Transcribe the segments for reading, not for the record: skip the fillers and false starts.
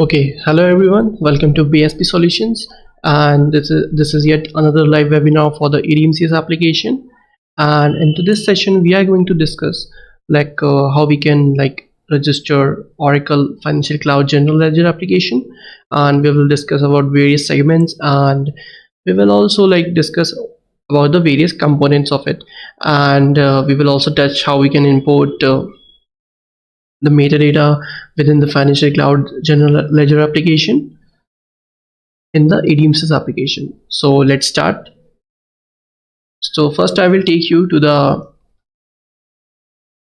Okay, hello everyone, welcome to BISP Solutions, and this is yet another live webinar for the EDMCS application. And into this session we are going to discuss how we can register Oracle Financial Cloud General Ledger application, and we will discuss about various segments, and we will also discuss about the various components of it, and we will also touch how we can import the metadata within the Financial Cloud General Ledger application in the EDMCS application. So let's start. So first I will take you to the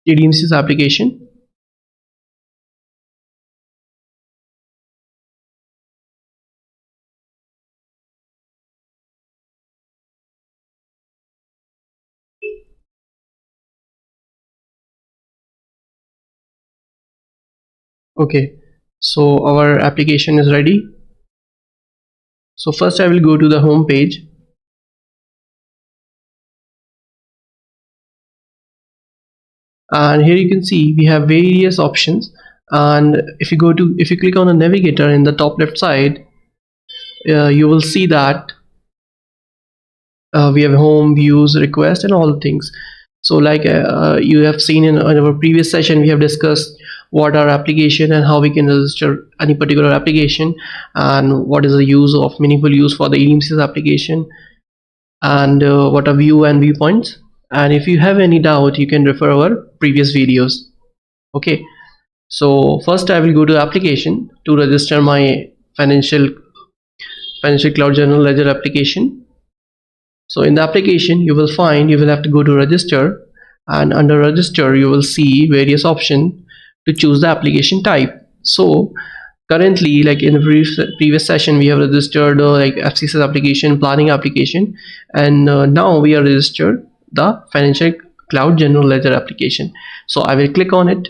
EDMCS application. Okay, so our application is ready. So first I will go to the home page. And here you can see we have various options, and if you click on the navigator in the top left side, you will see that we have home, views, request, and all things. So you have seen in our previous session, we have discussed what our application and how we can register any particular application, and what is the use of meaningful use for the EDMCS application, and what are view and viewpoints. And if you have any doubt, you can refer our previous videos. Okay, so first I will go to application to register my financial cloud general ledger application. So in the application you will have to go to register, and under register you will see various options to choose the application type. So currently, in the previous session, we have registered FCCS application, planning application, and now we are registered the Financial Cloud General Ledger application. So I will click on it,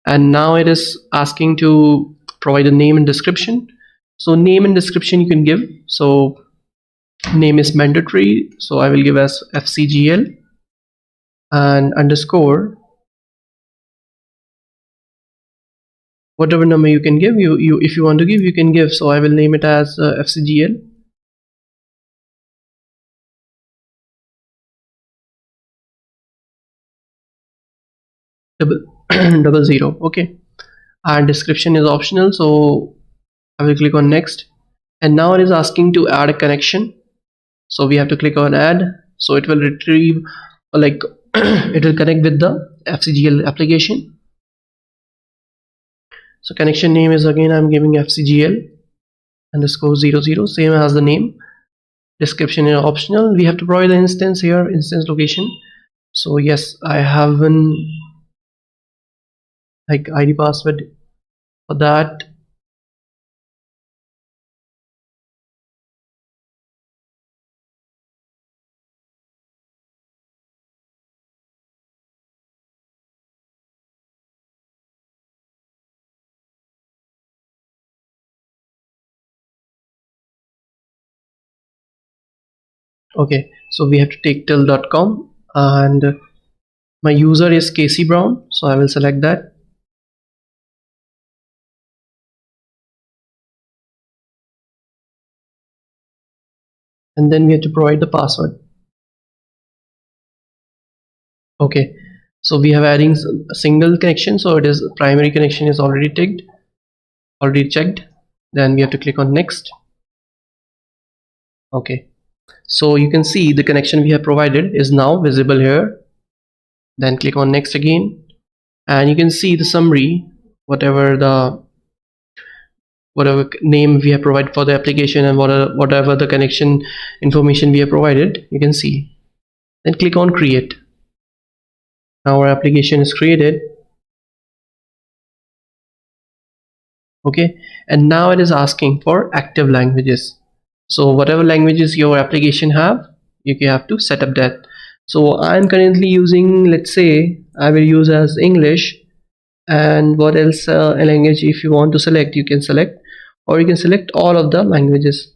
and now it is asking to provide a name and description. So name and description you can give. So name is mandatory, so I will give as FCGL and underscore whatever number you can give. If you want to give, you can give. So I will name it as FCGL. double zero. Okay, and description is optional, so I will click on next, and now it is asking to add a connection. So we have to click on add. So it will retrieve it will connect with the FCGL application. So connection name is, again I'm giving FCGL underscore 00, same as the name. Description is optional. We have to provide the instance here, instance location. So yes, I have an ID password for that. Okay, so we have to take till.com, and my user is Casey Brown, so I will select that. And then we have to provide the password. Okay, so we have adding a single connection, so it is primary connection is already checked. Then we have to click on next. Okay, so you can see the connection we have provided is now visible here. Then click on next again, and you can see the summary, whatever name we have provided for the application, and whatever the connection information we have provided, you can see. Then click on create. Now our application is created. Okay, and now it is asking for active languages. So whatever languages your application have, you have to set up that. So I'm currently using, let's say I will use as English, and what else a language if you want to select, you can select, or you can select all of the languages.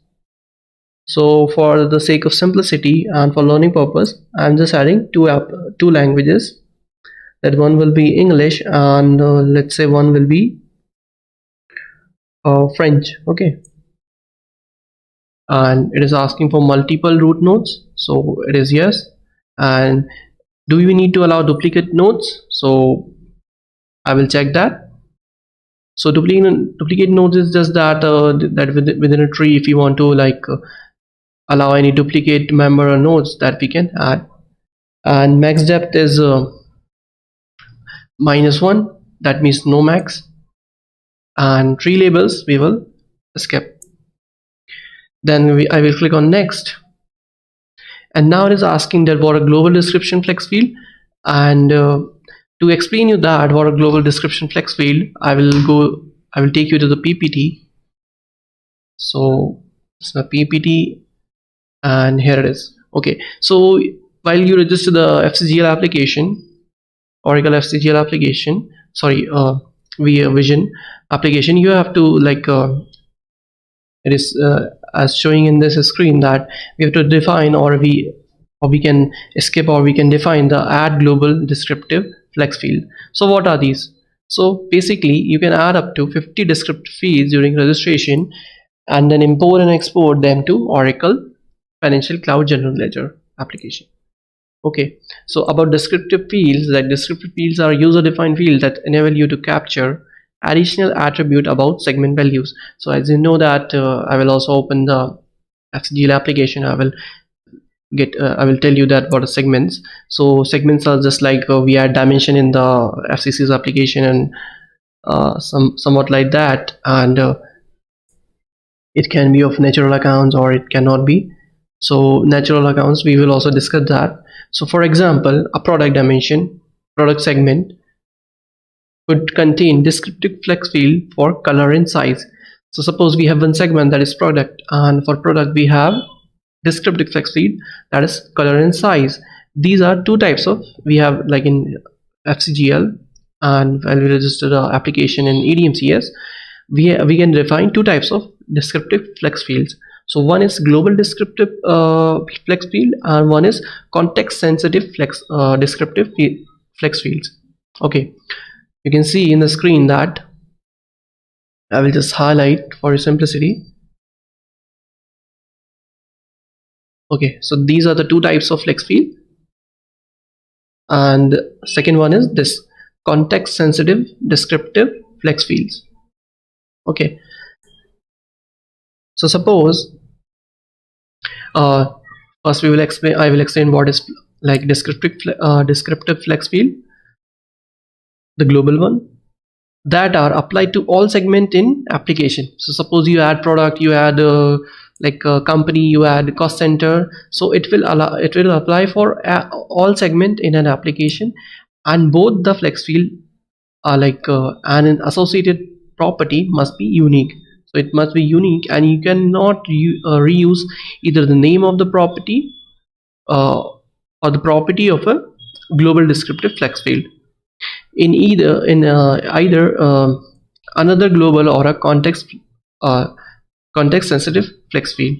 So for the sake of simplicity and for learning purpose, I'm just adding two languages. That one will be English, and let's say one will be French. Okay, and it is asking for multiple root nodes, so it is yes. And do we need to allow duplicate nodes? So I will check that. So duplicate nodes is just that within a tree, if you want to allow any duplicate member or nodes, that we can add. And max depth is -1, that means no max. And tree labels we will skip. Then I will click on next, and now it is asking that what a global description flex field. And to explain you that what a global description flex field, I will take you to the PPT. So it's the PPT, and here it is. Okay, so while you register the FCGL application, Oracle FCGL application, sorry, Vision application, you have to it is as showing in this screen that we have to define, or we can skip, or we can define the add global descriptive flex field. So what are these? So basically you can add up to 50 descriptive fields during registration and then import and export them to Oracle Financial Cloud General Ledger application. Okay, so about descriptive fields, descriptive fields are user-defined fields that enable you to capture additional attribute about segment values. So as you know that I will also open the FCGL application. I will tell you that what are segments. So segments are just like we add dimension in the FCC's application, and somewhat like that, and it can be of natural accounts or it cannot be. So natural accounts, we will also discuss that. So for example, a product dimension, product segment would contain descriptive flex field for color and size. So suppose we have one segment that is product, and for product we have descriptive flex field that is color and size. These are two types of, we have like in FCGL, and when we register the application in EDMCS, we can define two types of descriptive flex fields. So one is global descriptive flex field, and one is context sensitive descriptive flex fields. Okay, you can see in the screen that I will just highlight for your simplicity. Okay, so these are the two types of flex field, and second one is this context sensitive descriptive flex fields. Okay, so suppose first I will explain what is like descriptive flex field, the global one, that are applied to all segment in application. So suppose you add product, you add company, you add cost center, so it will apply for all segment in an application, and both the flex field are and an associated property must be unique. So it must be unique, and you cannot reuse either the name of the property or the property of a global descriptive flex field in either another global or a context sensitive flex field.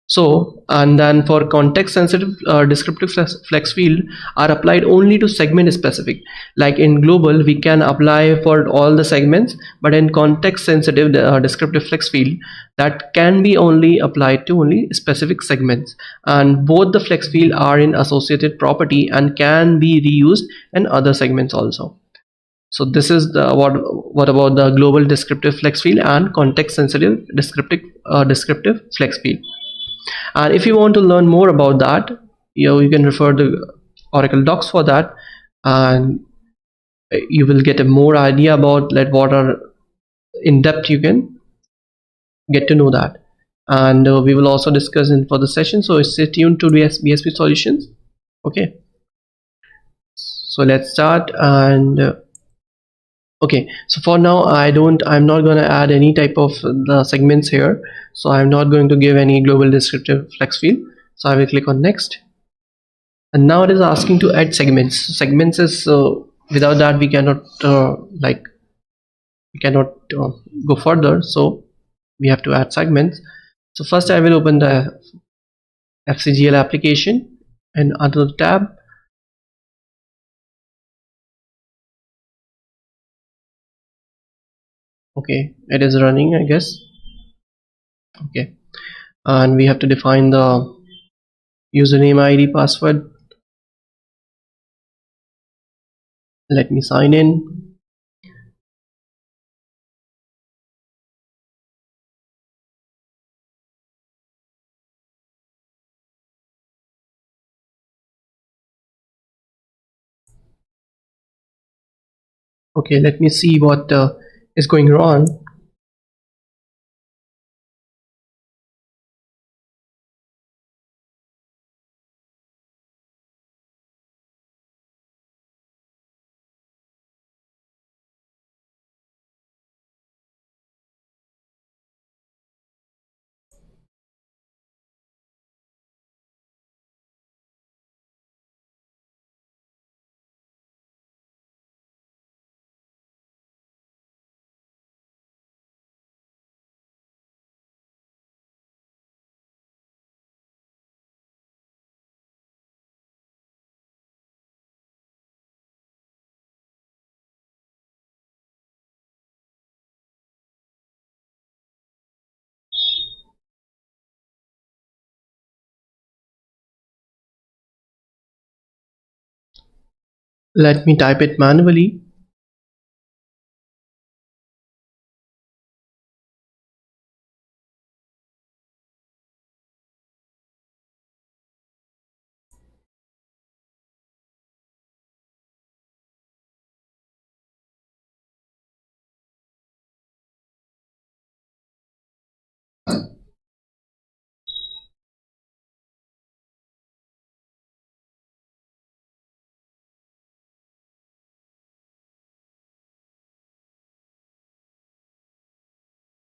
So, and then for context sensitive descriptive flex field are applied only to segment specific. Like in global we can apply for all the segments, but in context sensitive descriptive flex field, that can be only applied to only specific segments, and both the flex field are in associated property and can be reused in other segments also. So this is the what about the global descriptive flex field and context sensitive descriptive flex field. And if you want to learn more about that, you can refer the Oracle docs for that, and you will get a more idea about what are in depth. You can get to know that, and we will also discuss in further session. So stay tuned to BISP Solutions. Okay, so let's start. And okay, so for now I'm not going to add any type of the segments here, so I'm not going to give any global descriptive flex field. So I will click on next, and now it is asking to add segments. Segments is without that we cannot go further, so we have to add segments. So first I will open the FCGL application and under the tab. Okay, it is running, I guess. Okay, and we have to define the username, ID, password. Let me sign in. Okay, let me see what is going wrong. Let me type it manually.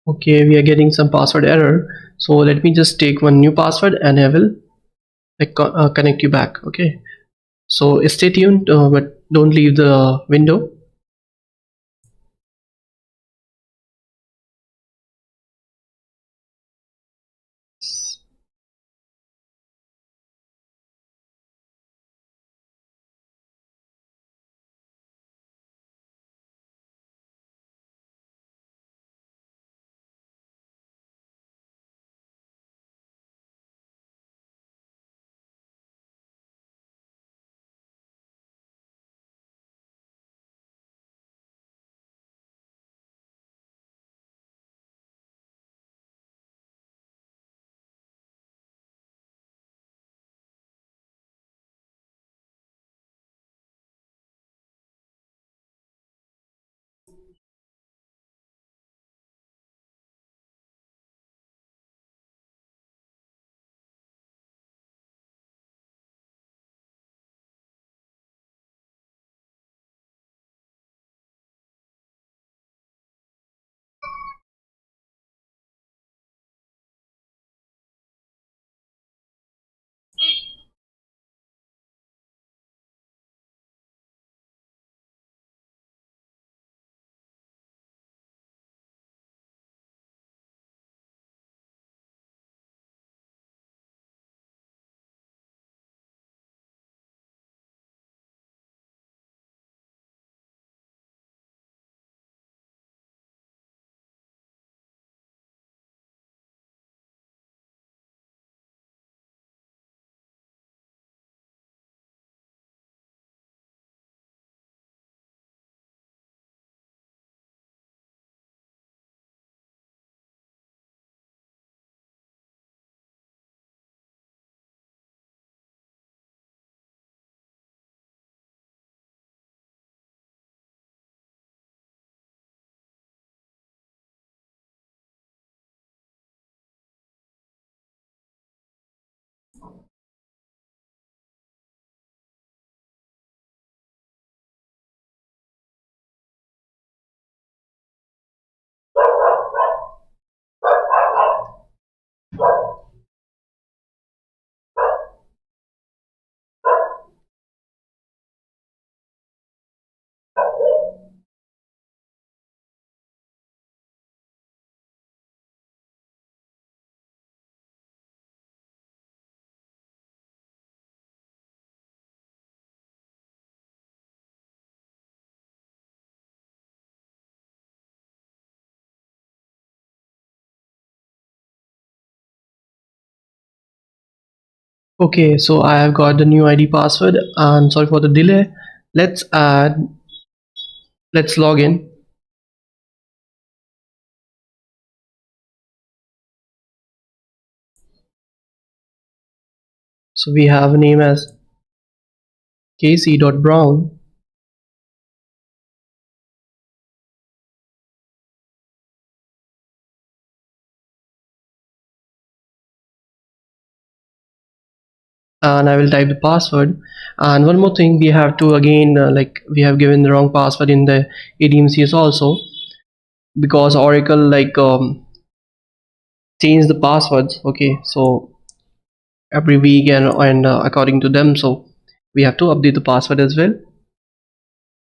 Okay, we are getting some password error. So let me just take one new password and I will connect you back. Okay, so stay tuned, but don't leave the window. Okay, so I have got the new ID password, and sorry for the delay. Let's add, let's log in. So we have a name as Casey.Brown, and I will type the password. And one more thing, we have to again like we have given the wrong password in the EDMCS also, because Oracle change the passwords. Okay, so every week and according to them, so we have to update the password as well.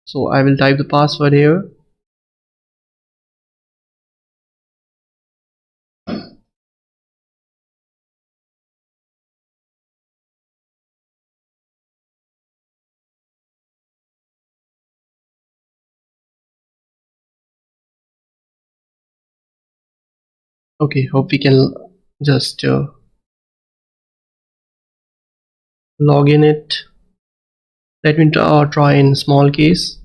So I will type the password here. Okay, hope we can just log in it. Let me try in small case.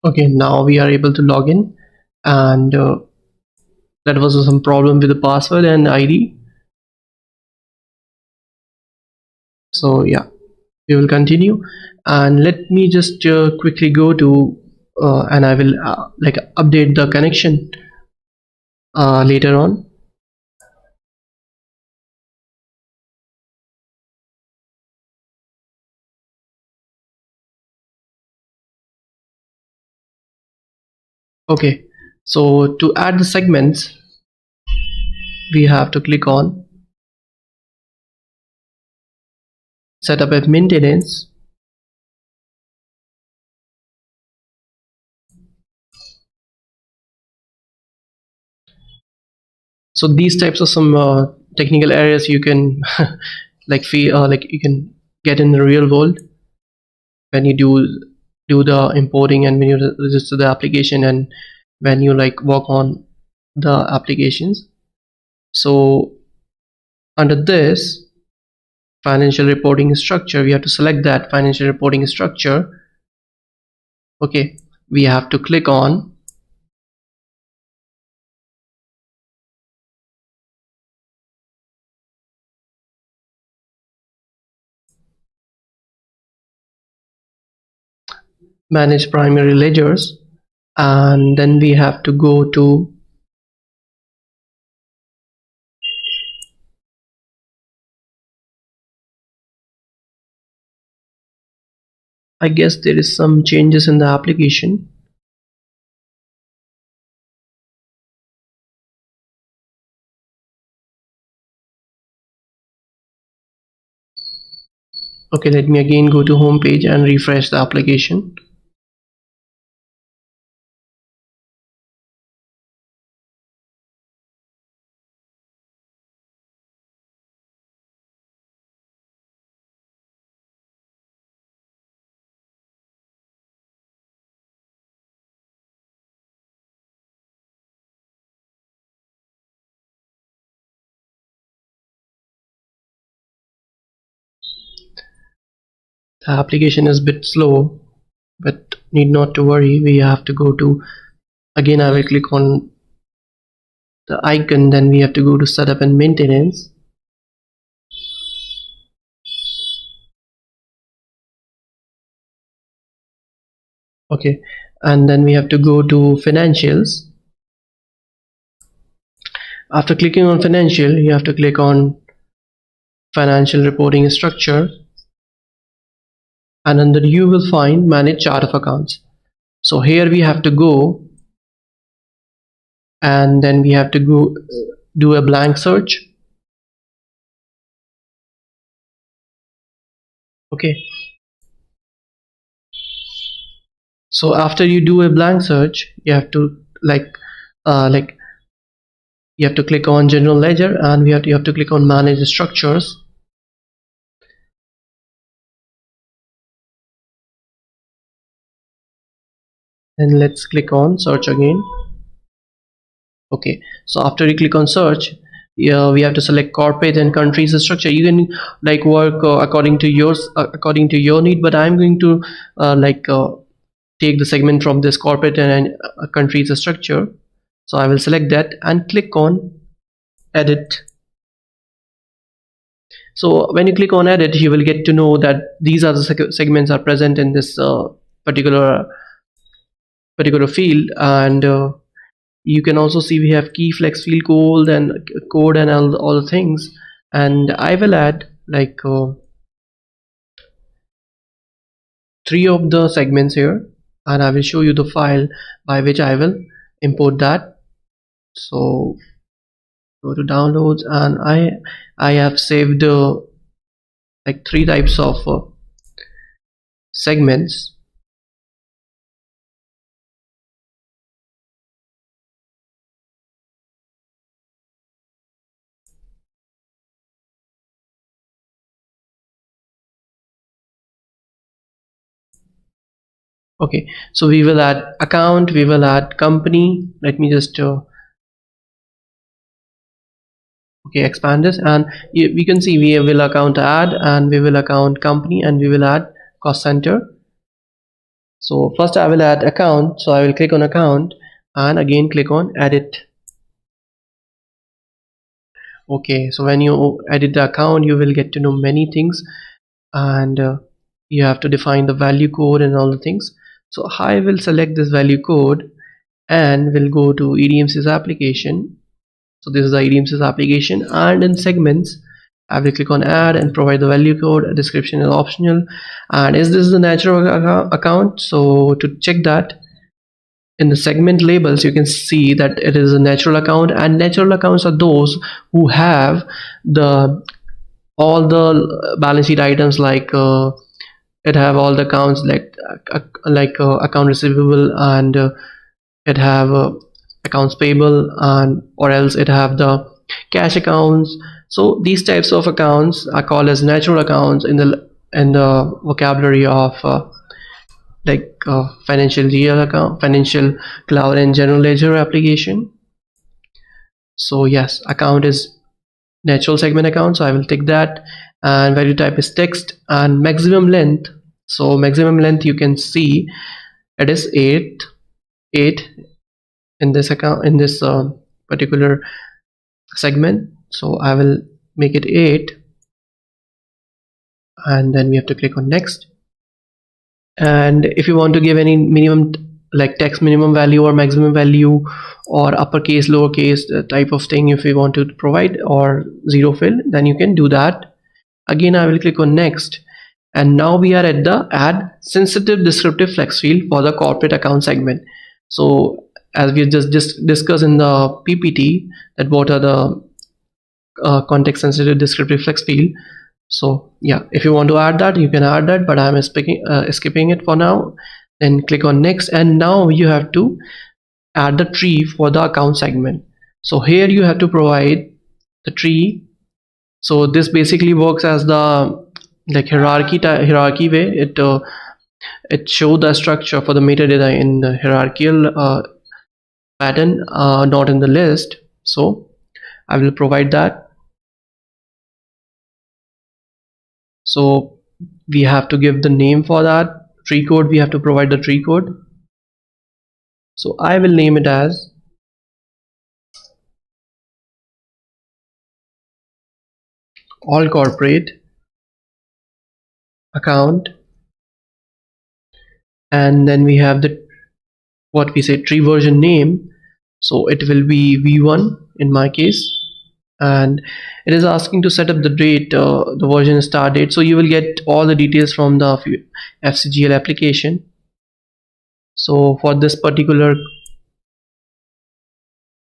Okay, now we are able to log in, and that was some problem with the password and ID. So yeah, we will continue, and let me just quickly go to and I will like update the connection later on. Okay, so to add the segments, we have to click on setup and maintenance. So these types of some technical areas you can like feel like you can get in the real world when you do the importing, and when you register the application, and when you like work on the applications. So under this financial reporting structure, we have to select that financial reporting structure. Okay, we have to click on manage primary ledgers, and then we have to go to I guess there is some changes in the application. Okay, let me again go to home page and refresh the application. The application is a bit slow, but need not to worry. We have to go to, again I will click on the icon, then we have to go to setup and maintenance. Okay, and then we have to go to financials. After clicking on financial, you have to click on financial reporting structure, and under you will find manage chart of accounts. So here we have to go, and then we have to go do a blank search. Okay, so after you do a blank search, you have to like you have to click on general ledger, and you have to click on manage structures. And let's click on search again. Okay, so after you click on search, yeah, we have to select corporate and countries structure. You can like work according to your need, but I'm going to take the segment from this corporate and countries structure. So I will select that and click on edit. So when you click on edit, you will get to know that these are the segments are present in this particular field, and you can also see we have key flex field code and all the things. And I will add like 3 of the segments here, and I will show you the file by which I will import that. So go to downloads, and I have saved like 3 types of segments. Okay, so we will add account, we will add company. Let me just okay, expand this, and we can see we will account add, and we will account company, and we will add cost center. So first I will add account, so I will click on account and again click on edit. Okay, so when you edit the account, you will get to know many things, and you have to define the value code and all the things. So I will select this value code and will go to EDMCS application. So this is the EDMCS application, and in segments I will click on add and provide the value code. A description is optional, and is this the natural account? So to check that, in the segment labels you can see that it is a natural account, and natural accounts are those who have the all the balance sheet items, like it have all the accounts, like account receivable, and it have accounts payable, and or else it have the cash accounts. So these types of accounts are called as natural accounts in the vocabulary of financial GL account, financial cloud, and general ledger application. So yes, account is natural segment account, so I will take that, and value type is text, and maximum length. So maximum length, you can see it is 8 in this account, in this particular segment. So I will make it 8, and then we have to click on next. And if you want to give any minimum, like text minimum value or maximum value, or uppercase lowercase type of thing, if you want to provide, or zero fill, then you can do that. Again I will click on next, and now we are at the add sensitive descriptive flex field for the corporate account segment. So as we just discussed in the PPT, that what are the context sensitive descriptive flex field. So yeah, if you want to add that, you can add that, but I'm skipping it for now. Then click on next, and now you have to add the tree for the account segment. So here you have to provide the tree. So this basically works as the hierarchy way. It show the structure for the metadata in the hierarchical pattern, not in the list. So I will provide that. So we have to give the name for that tree code. We have to provide the tree code. So I will name it as all corporate account, and then we have the what we say tree version name. So it will be v1 in my case, and it is asking to set up the date, the version start date. So you will get all the details from the FCGL application. So for this particular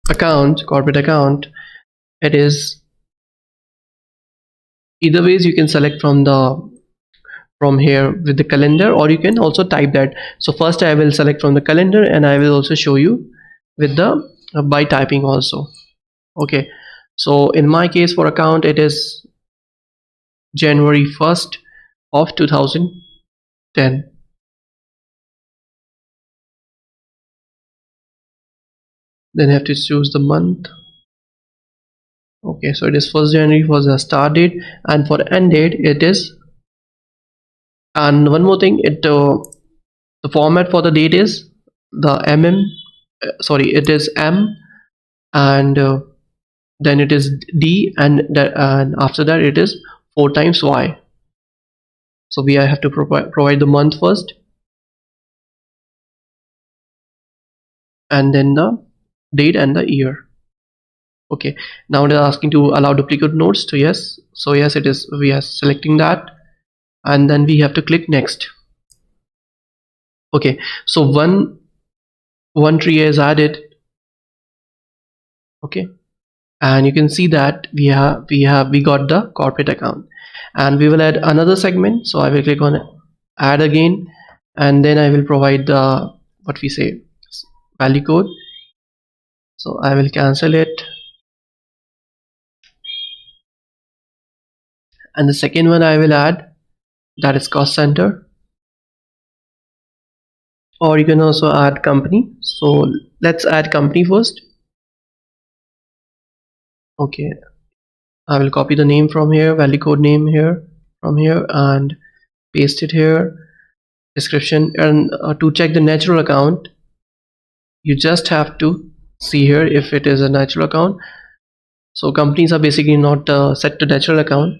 account, corporate account, it is either ways. You can select from here with the calendar, or you can also type that. So first I will select from the calendar, and I will also show you with the by typing also. Okay, so in my case for account, it is January 1st of 2010. Then I have to choose the month. Okay, so it is 1st January for the start date, and for end date it is, and one more thing, the format for the date is the it is M, and then it is D, and after that it is 4 times Y. So we have to provide the month first, and then the date and the year. Okay, now it is asking to allow duplicate nodes. So yes, it is, we are selecting that, and then we have to click next. Okay, so one tree is added. Okay, and you can see that we got the corporate account, and we will add another segment. So I will click on add again, and then I will provide the what we say value code. So I will cancel it, and the second one I will add, that is cost center, or you can also add company. So let's add company first. Okay, I will copy the name from here, value code name here from here, and paste it here. description. And to check the natural account, you just have to see here if it is a natural account. So companies are basically not set to natural account.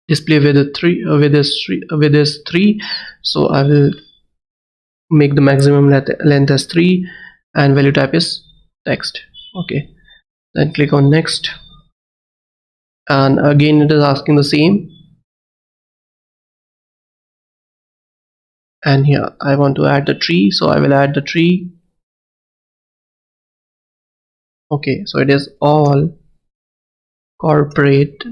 Display with a 3 with this 3. So I will make the maximum length as 3 and value type is text. Okay, then click on next, and again it is asking the same. And here I want to add the tree, so I will add the tree. Okay, so it is all corporate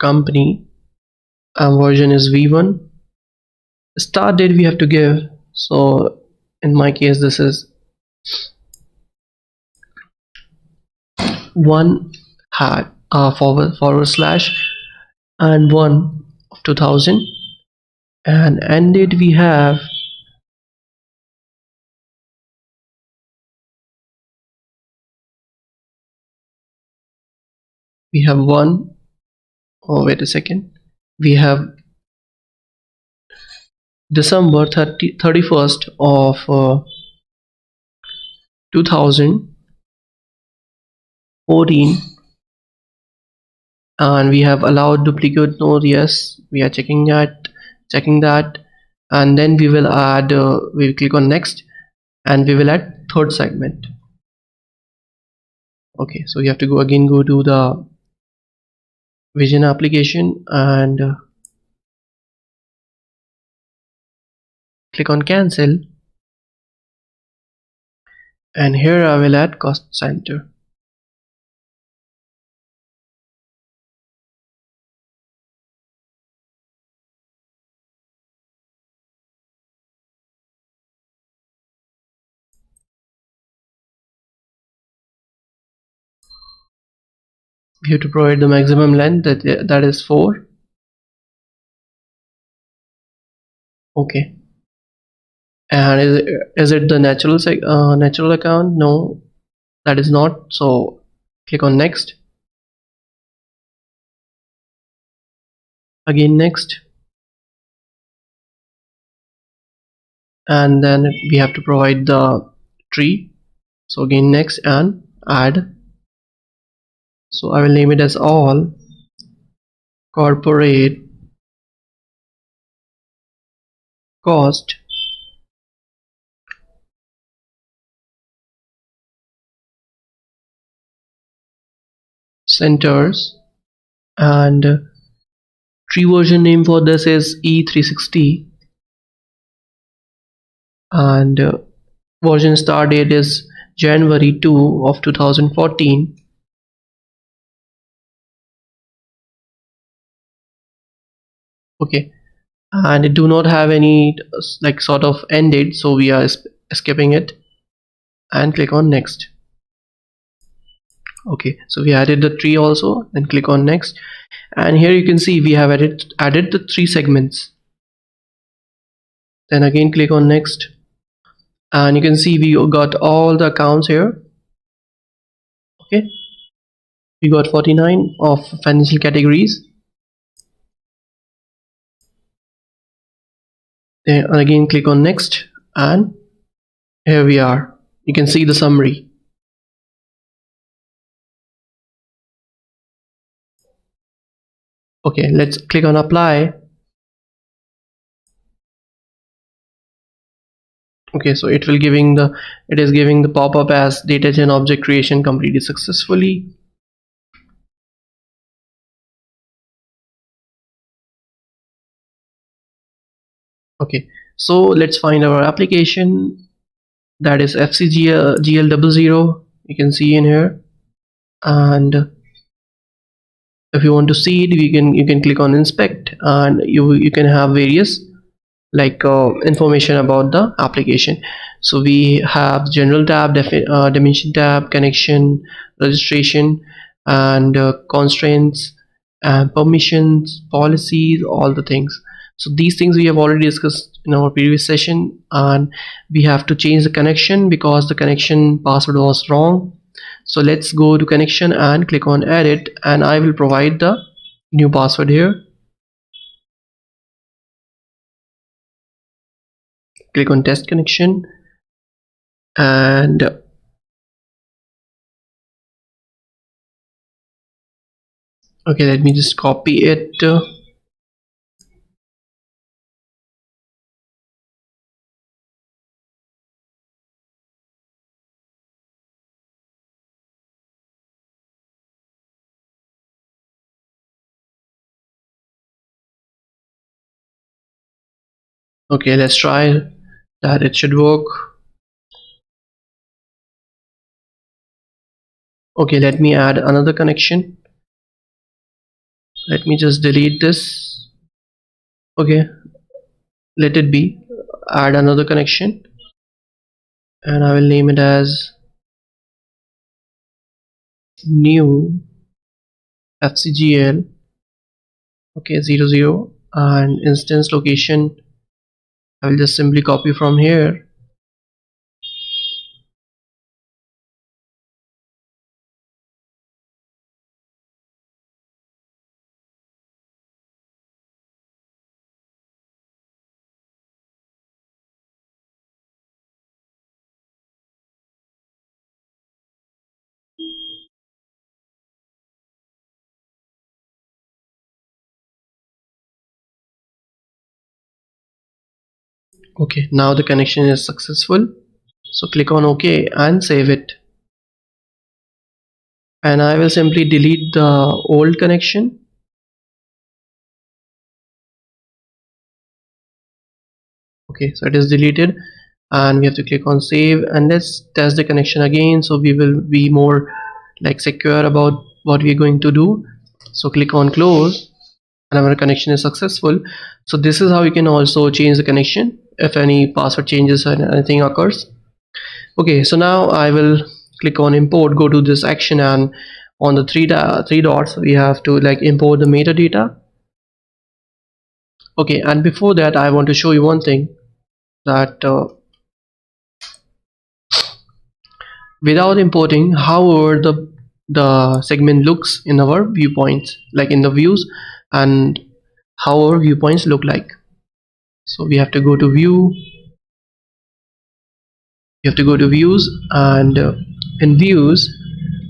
company and version is v1. Start date we have to give, so in my case this is 1 forward slash and 1 of 2000, and end date we have one. Oh, wait a second, we have December 31st of 2014, and we have allowed duplicate node. Yes, we are checking that, and then we will add we will click on next, and we will add third segment. Okay, so you have to go to the vision application and click on cancel, and here I will add cost center. We have to provide the maximum length, that is 4. Okay, and is it the natural account? No, that is not. So click on next, again next, and then we have to provide the tree. So again next and add. So I will name it as all corporate cost centers, and tree version name for this is E360, and version start date is January 2 of 2014. Okay, and it do not have any like sort of end date, so we are skipping it and click on next. Okay, so we added the tree also, and click on next, and here you can see we have added the 3 segments. Then again click on next, and you can see we got all the accounts here. Okay, we got 49 of financial categories. Then again click on next, and here we are. You can see the summary. Okay, let's click on apply. Okay, so it is giving the pop-up as data gen object creation completed successfully. Okay, so let's find our application, that is FCGL00. You can see in here, and if you want to see it, you can click on inspect, and you can have various like information about the application. So we have general tab, dimension tab, connection, registration, and constraints and permissions, policies, all the things. So these things we have already discussed in our previous session, and we have to change the connection because the connection password was wrong. So let's go to connection and click on edit, and I will provide the new password here, click on test connection, and okay, let me just copy it. Okay, let's try that. It should work. Okay, let me add another connection. Let me just delete this. Okay, let it be. Add another connection, and I will name it as new FCGL. Okay, 00, and instance location I will just simply copy from here. Okay, now the connection is successful, so click on OK and save it, and I will simply delete the old connection. Okay, so it is deleted, and we have to click on save, and let's test the connection again, so we will be more like secure about what we are going to do. So click on close, and our connection is successful. So this is how you can also change the connection if any password changes or anything occurs. Okay, so now I will click on import, go to this action, and on the three dots we have to like import the metadata. Okay, and before that I want to show you one thing, that without importing, however the segment looks in our viewpoints, like in the views, and how our viewpoints look like. So we have to go to view, you have to go to views, and in views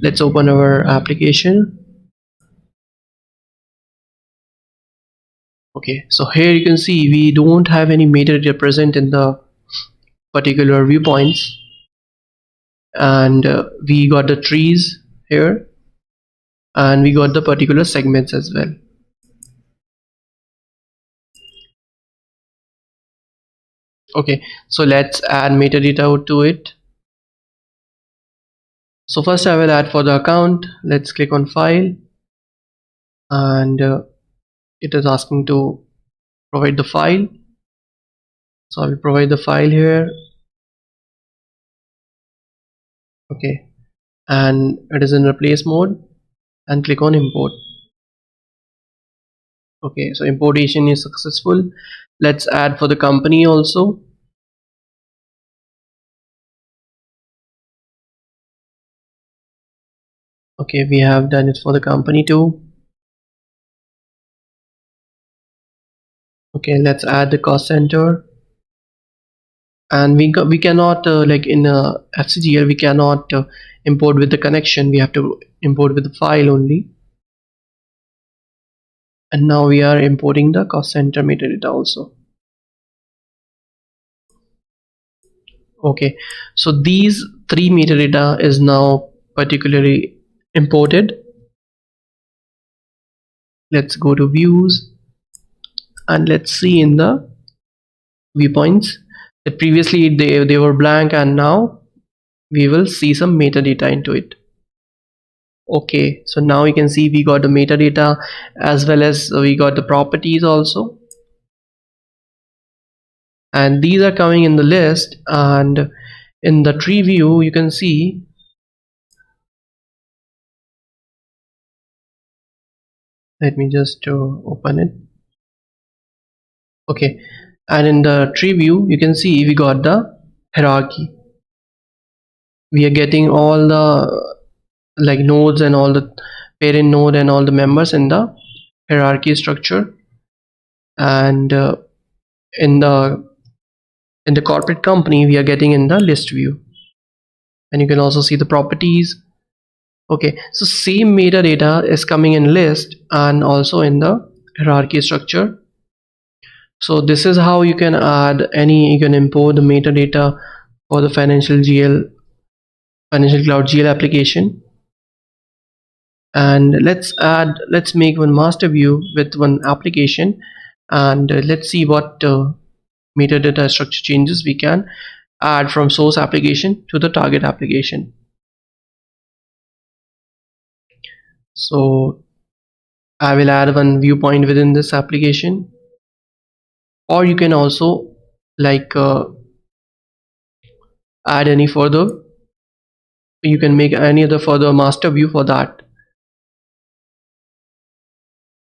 let's open our application. Okay, so here you can see we don't have any metadata present in the particular viewpoints, and we got the trees here, and we got the particular segments as well. Okay, so let's add metadata to it. So first I will add for the account. Let's click on file, and it is asking to provide the file, so I will provide the file here. Okay, and it is in replace mode, and click on import. Okay, so importation is successful. Let's add for the company also. Okay, we have done it for the company too. Okay, let's add the cost center, and we cannot like in FCGL we cannot import with the connection, we have to import with the file only. And now we are importing the cost center metadata also. Okay, so these three metadata is now particularly imported. Let's go to views, and let's see in the viewpoints that previously they were blank, and now we will see some metadata into it. Okay, so now you can see we got the metadata as well as we got the properties also, and these are coming in the list. And in the tree view you can see, let me just open it. Okay, and in the tree view you can see we got the hierarchy. We are getting all the like nodes and all the parent node and all the members in the hierarchy structure, and in the corporate company we are getting in the list view, and you can also see the properties. Okay, so same metadata is coming in list and also in the hierarchy structure. So this is how you can you can import the metadata for the financial cloud GL application. And let's make one master view with one application, and let's see what metadata structure changes we can add from source application to the target application. So I will add one viewpoint within this application, or you can also like add any further, you can make any other further master view for that.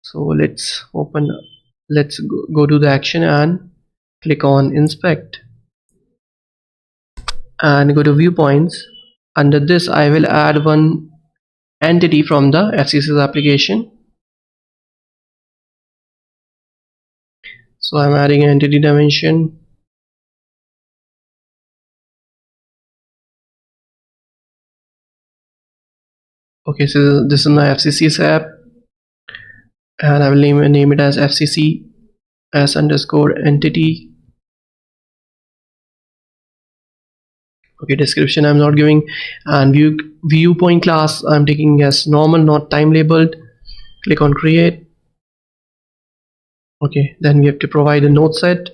So let's go to the action and click on inspect and go to viewpoints. Under this I will add one entity from the FCCS application. So I'm adding an entity dimension. Okay, so this is my FCCS app, and I will name it as FCCS underscore entity. Okay, description I'm not giving, and viewpoint class I'm taking as normal, not time labeled. Click on create. Okay, then we have to provide a node set,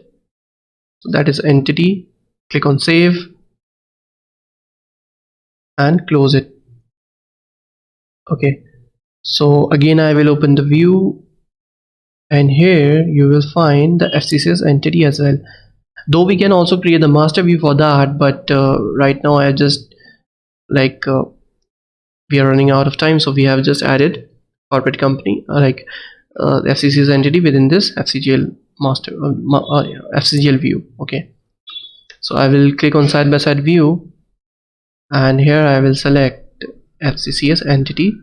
so that is entity. Click on save and close it. Okay, so again I will open the view, and here you will find the FCCS entity as well, though we can also create the master view for that, but right now I just we are running out of time, so we have just added corporate company FCCS entity within this FCGL FCGL view. Okay, so I will click on side by side view, and here I will select FCCS entity.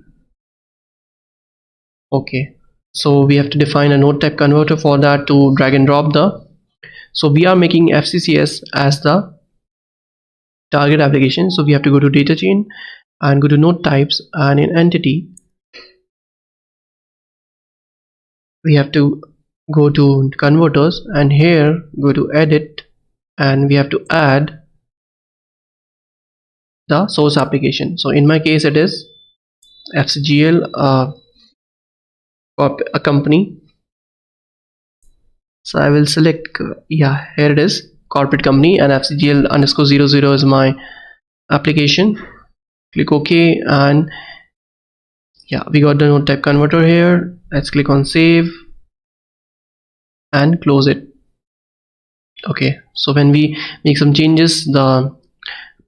Okay, so we have to define a node type converter for that to drag and drop so we are making FCCS as the target application, so we have to go to data chain and go to node types, and in entity we have to go to converters, and here go to edit, and we have to add the source application. So in my case it is FCGL a company, so I will select here it is corporate company, and FCGL underscore 00 is my application. Click OK, and yeah, we got the node type converter here. Let's click on save and close it. Okay, so when we make some changes, the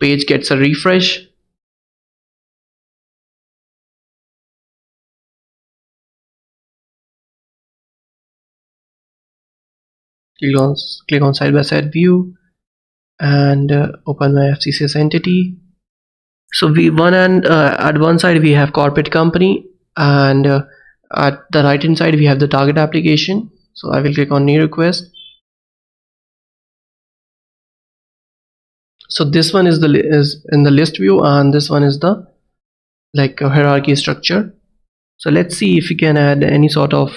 page gets a refresh. Click on side by side view and open my FCCS entity. So at one side we have corporate company, and at the right hand side we have the target application. So I will click on new request. So this one is in the list view, and this one is the a hierarchy structure. So let's see if we can add any sort of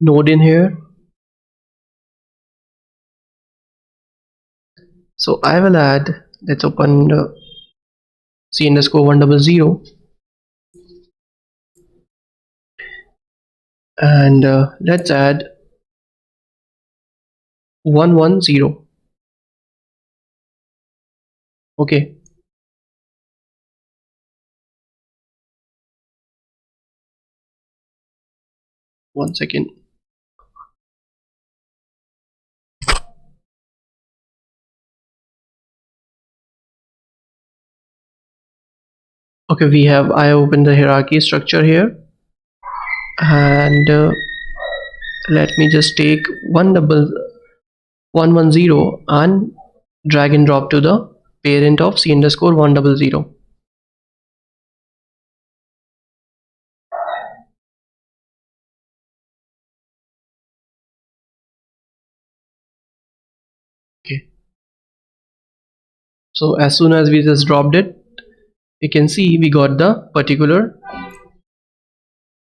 node in here. So I will add, let's open C underscore 100, and let's add 110. Okay, one second. Okay, I opened the hierarchy structure here, and let me just take 110 and drag and drop to the parent of C underscore 100. So as soon as we just dropped it, you can see we got the particular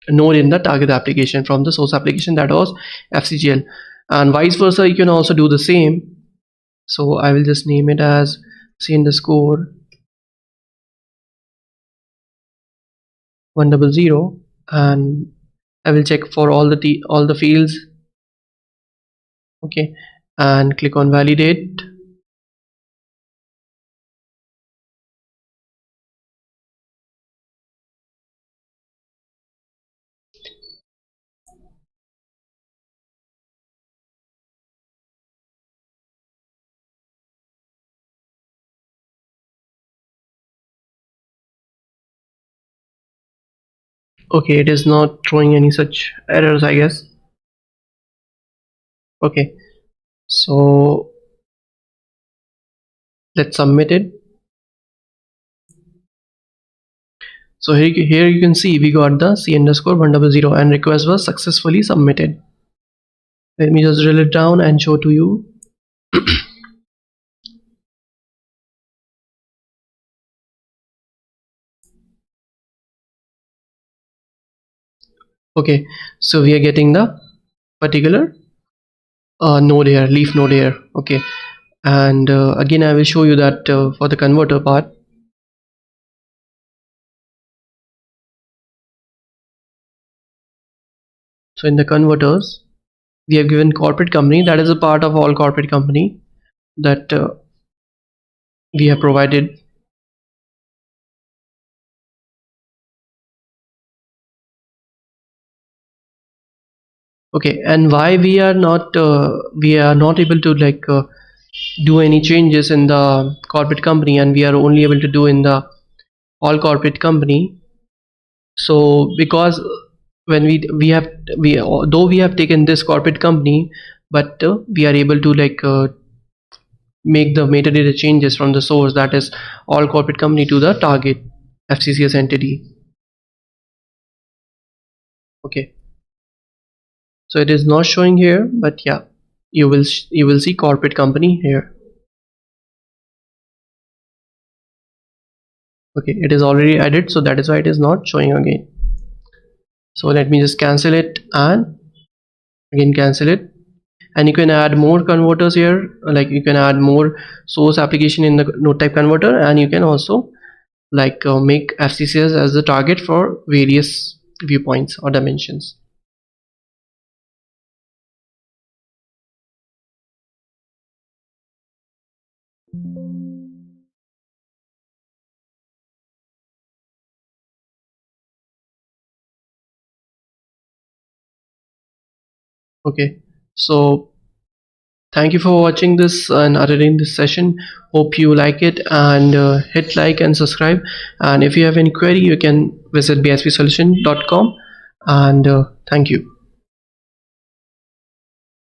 node in the target application from the source application, that was FCGL, and vice versa you can also do the same. So I will just name it as C_100 and I will check for all the fields. Okay, and click on validate. Okay, it is not throwing any such errors, I guess. Okay, so let's submit it. So here you can see we got the C_100 and request was successfully submitted. Let me just drill it down and show to you. Okay, so we are getting the particular node here, leaf node here. Okay, and again I will show you that for the converter part. So in the converters we have given corporate company, that is a part of all corporate company that we have provided. Okay, and why we are not able to do any changes in the corporate company, and we are only able to do in the all corporate company. So because when though we have taken this corporate company, but we are able to make the metadata changes from the source, that is all corporate company, to the target FCCS entity. Okay, so it is not showing here, but yeah, you will see corporate company here. Okay, it is already added, so that is why it is not showing again. So let me just cancel it and again cancel it, and you can add more converters here, like you can add more source application in the node type converter, and you can also make FCCS as the target for various viewpoints or dimensions. Okay, so thank you for watching this and attending this session. Hope you like it, and hit like and subscribe, and if you have any query you can visit bispsolution.com, and thank you.